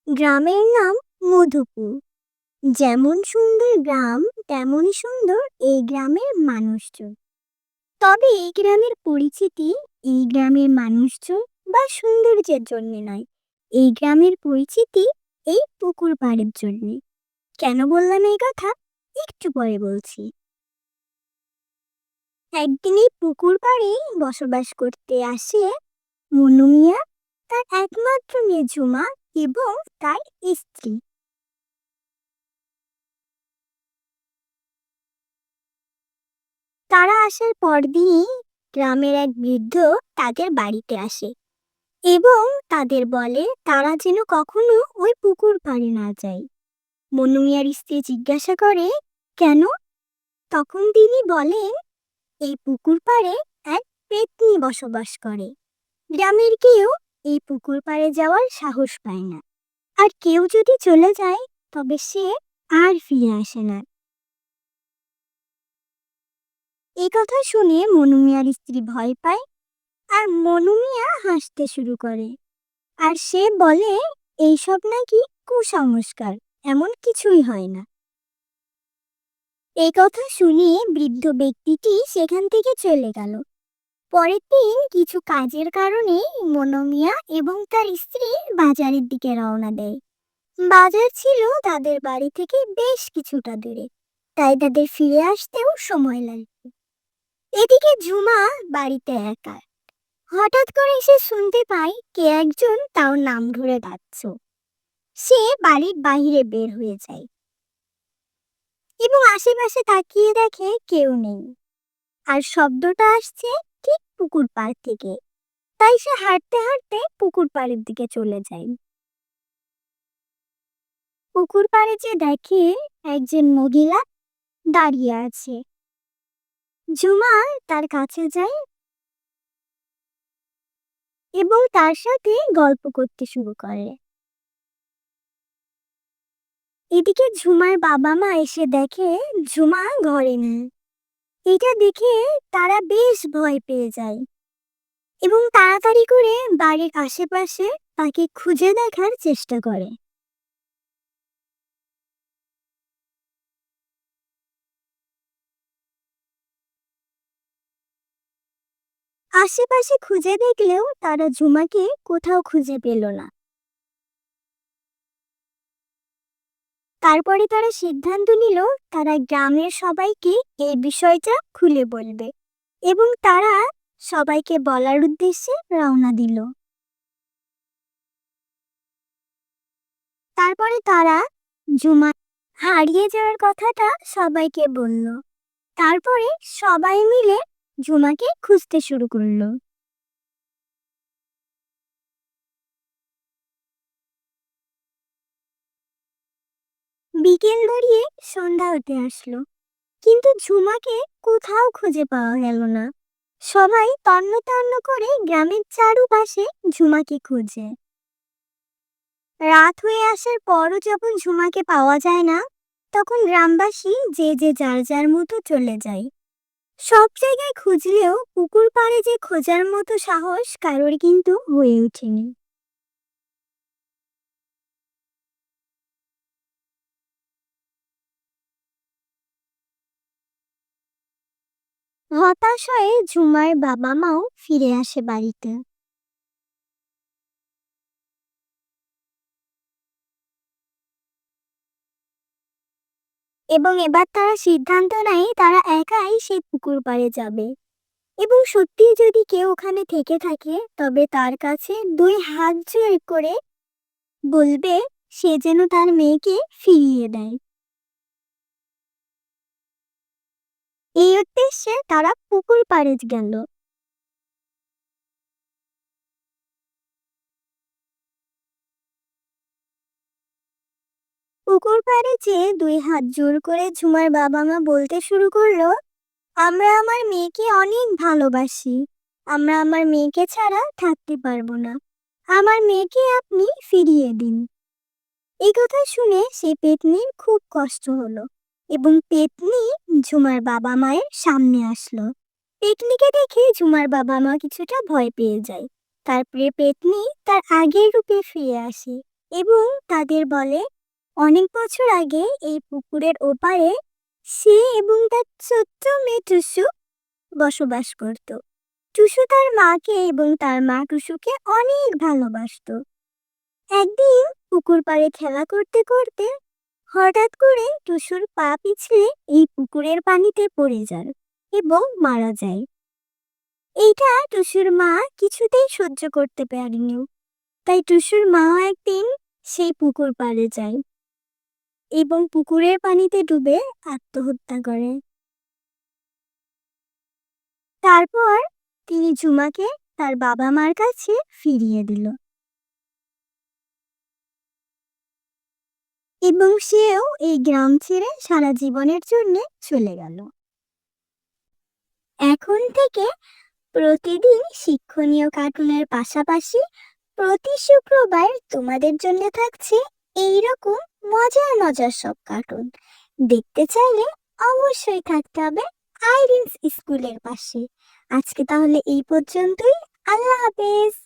গ্রামের নাম মধুপুর। যেমন সুন্দর গ্রাম, তেমনই সুন্দর এই গ্রামের মানুষজন। তবে এই গ্রামের পরিচিতি এই গ্রামের মানুষজন বা সৌন্দর্যের জন্য নয়, এই গ্রামের পরিচিতি এই পুকুর পাড়ের জন্য। কেন বললাম এই কথা একটু পরে বলছি। একদিন এই পুকুর পাড়ে বসবাস করতে আসে মনু মিয়া, তার একমাত্র মেয়ে ঝুমা এবং তার স্ত্রী। তারা আসার পরদিনই গ্রামের এক বৃদ্ধ তাদের বাড়িতে আসে এবং তাদের বলে তারা যেন কখনো ওই পুকুর পাড়ে না যায়। মনু মিয়ার স্ত্রী জিজ্ঞাসা করে, কেন? তখন তিনি বলেন, এই পুকুর পাড়ে এক পেতনি বসবাস করে। গ্রামের কেউ এই পুকুর পাড়ে যাওয়ার সাহস পায় না, আর কেউ যদি চলে যায় তবে সে আর ফিরে আসে না। এই কথা শুনে মনু মিয়ার স্ত্রী ভয় পায়, আর মনু মিয়া হাসতে শুরু করে, আর সে বলে এইসব নাকি কুসংস্কার, এমন কিছুই হয় না। এই কথা শুনে বৃদ্ধ ব্যক্তিটি সেখান থেকে চলে গেল। পরের দিন কিছু কাজের কারণে মনু মিয়া এবং তার স্ত্রী বাজারের দিকে রওনা দেয়। বাজার ছিল তাদের বাড়ি থেকে বেশ কিছুটা দূরে, তাই তাদের ফিরে আসতেও সময় লাগবে। এদিকে ঝুমা বাড়িতে একা। হঠাৎ করে সে শুনতে পায় কে একজন তার নাম ধরে ডাকছে। সে বাড়ির বাইরে বের হয়ে যায় এবং আশেপাশে তাকিয়ে দেখে কেউ নেই, আর শব্দটা আসছে ঠিক পুকুর পাড় থেকে। তাই সে হাঁটতে হাঁটতে পুকুর পাড়ের দিকে চলে যায়। পুকুর পাড়ে যে দেখে একজন মহিলা দাঁড়িয়ে আছে। ঝুমা তার কাছে যায় এবং তার সাথে গল্প করতে শুরু করে। এদিকে ঝুমার বাবা মা এসে দেখে ঝুমা ঘরে নেই। এটা দেখে তারা বেশ ভয় পেয়ে যায় এবং তাড়াতাড়ি করে বাড়ির আশেপাশে তাকে খুঁজে দেখার চেষ্টা করে। আশেপাশে খুঁজে দেখলেও তারা ঝুমাকে কোথাও খুঁজে পেল না। তারপরে তারা সিদ্ধান্ত নিল তারা গ্রামের সবাইকে এই বিষয়টা খুলে বলবে এবং তারা সবাইকে বলার উদ্দেশ্যে রওনা দিল। তারপরে তারা ঝুমা হারিয়ে যাওয়ার কথাটা সবাইকে বলল। তারপরে সবাই মিলে ঝুমাকে খুঁজতে শুরু করলো। বিকেল গড়িয়ে সন্ধ্যা হতে আসলো, কিন্তু ঝুমাকে কোথাও খুঁজে পাওয়া গেল না। সবাই তন্ন তন্ন করে গ্রামের চারপাশে ঝুমাকে খুঁজে। রাত হয়ে আসার পরও যখন ঝুমাকে পাওয়া যায় না, তখন গ্রামবাসী যে যে যার যার মতো চলে যায়। সব জায়গায় খুঁজলেও পুকুর পাড়ে যে খোঁজার মতো সাহস কারোর কিন্তু হয়ে ওঠেনি। হতাশ হয়ে ঝুমার বাবা মাও ফিরে আসে বাড়িতে। এবং এবার তারা সিদ্ধান্ত নেয় তারা একাই সেই পুকুর পাড়ে যাবে এবং সত্যি যদি কেউ ওখানে থেকে থাকে তবে তার কাছে দুই হাত জোড় করে বলবে সে যেন তার মেয়েকে ফিরিয়ে দেয়। এই উদ্দেশ্যে তারা পুকুর পাড়ে গেল। পুকুর পাড়ে যেয়ে দুই হাত জোড় করে ঝুমার বাবা মা বলতে শুরু করলো, আমরা আমার মেয়েকে অনেক ভালোবাসি। আমরা আমার মেয়েকে ছাড়া থাকতে পারবো না। আমার মেয়েকে আপনি ফিরিয়ে দিন। এই কথা শুনে সেই পেতনির খুব কষ্ট হলো এবং পেতনি ঝুমার বাবা মায়ের সামনে আসলো। পেতনিকে দেখে ঝুমার বাবা মা কিছুটা ভয় পেয়ে যায়। তারপরে পেতনি তার আগের রূপে ফিরে আসে এবং তাদের বলে অনেক বছর আগে এই পুকুরের ওপারে সে এবং তার ছোট্ট মেয়ে টুসু বসবাস করত। টুসু তার মাকে এবং তার মা টুসুকে অনেক ভালোবাসতো। একদিন পুকুর পাড়ে খেলা করতে করতে হঠাৎ করে টুসুর পা পিছলে এই পুকুরের পানিতে পড়ে যায় এবং মারা যায়। এইটা টুসুর মা কিছুতেই সহ্য করতে পারেনি, তাই টুসুর মাও একদিন সেই পুকুর পাড়ে যায় এবং পুকুরের পানিতে ডুবে আত্মহত্যা করে। তারপর তিনি ঝুমাকে তার বাবা মার কাছে ফিরিয়ে দিল এবং সেও এই গ্রাম ছেড়ে সারা জীবনের জন্য চলে গেল। এখন থেকে প্রতিদিন শিক্ষণীয় কার্টুনের পাশাপাশি প্রতি শুক্রবার তোমাদের জন্য থাকছে এইরকম মজার মজার সব কার্টুন। দেখতে চাইলে অবশ্যই থাকতে হবে আইরিনস স্কুলের পাশে। আজকে তাহলে এই পর্যন্তই। আল্লাহ হাফেজ।